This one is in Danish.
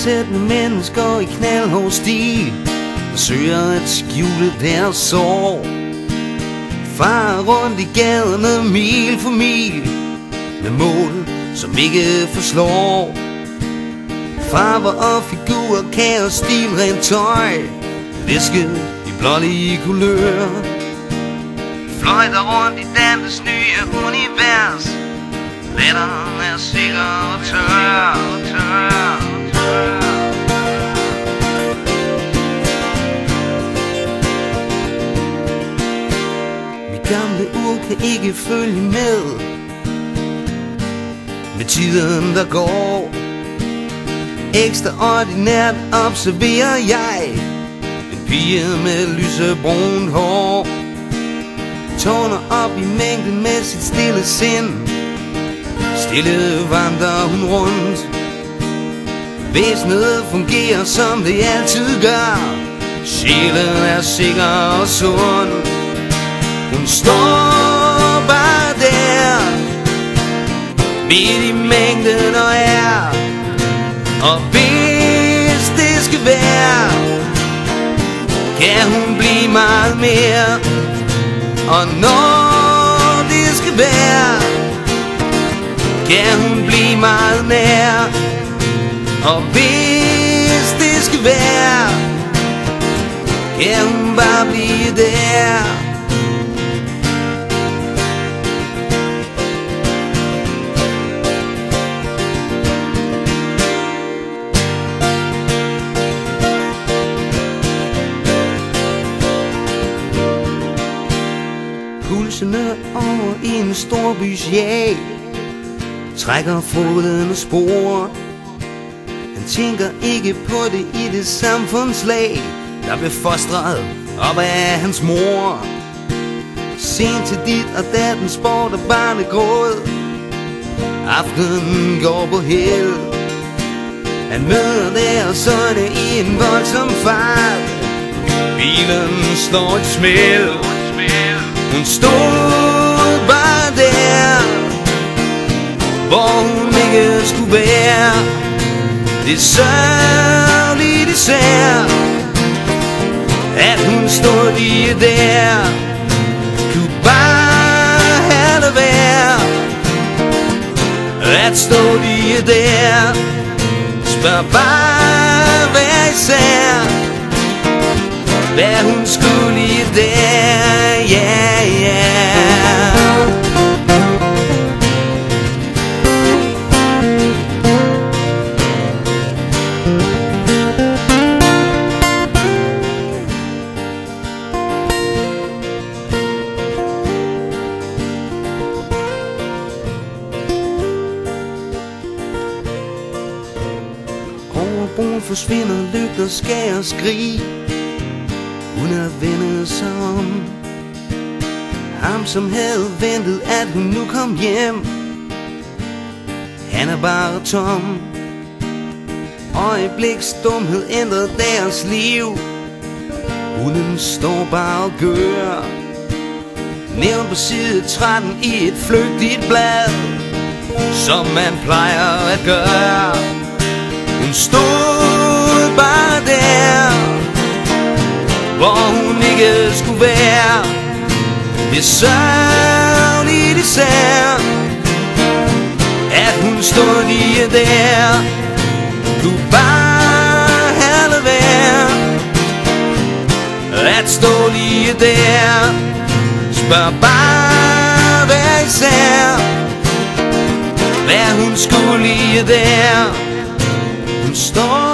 Skældsættende mennesker i knaldhård stil forsøger at skjule deres sorg. Farer rundt i gaderne mil for mil med mål, som ikke forslår. Farver og figurer, kaos, stil, rent tøj, visket i blålige kulør. Fløjter rundt i Dantes nye univers. Letteren er sikker og tør, tør, tør. Mit gamle ur kan ikke følge med tiden der går. Ekstraordinært observerer jeg en pige med lysebrunt hår. Tårner op i mængden med sit stille sind. Stille vandrer hun rundt. Væsenet fungerer som det altid gør. Sjælen er sikker og sund. Hun står bare der midt i mængden og er. Og hvis det skal være, kan hun blive meget mere. Og når det skal være, kan hun blive meget nær. Og hvis det skal være, kan hun bare blive der. Pulsene over i en storbys jag trækker fodende spor. Han tænker ikke på det i det samfundslag, der blev fostret op af hans mor. Sent til dit og datten sport og barnegråd. Aftenen går på held. Han møder deres sønne i en voldsom fart. Bilen slår et smæld. Hun stod bare der, hvor hun ikke skulle være. Det er sørgeligt især, at hun stod lige der. Kunne bare have det være, at stå lige der. Spørg bare hver især, hvad hun skulle lige der. Yeah, yeah. Over broen forsvinder lygter, skær og skrig, uden at vende sig om. Ham som havde ventet at hun nu kom hjem, han er bare tom. Øjebliks dumhed ændrede deres liv. Hunden står bare og gør. Nævnt på side 13 i et flygtigt blad, som man plejer at gøre. Hun stod bare der, hvor hun ikke skulle være. Det er sørgeligt især, at hun stod lige der. Kunne bare have det være, at stå lige der. Spørg bare hver især, hvad hun skulle lige der. Hun står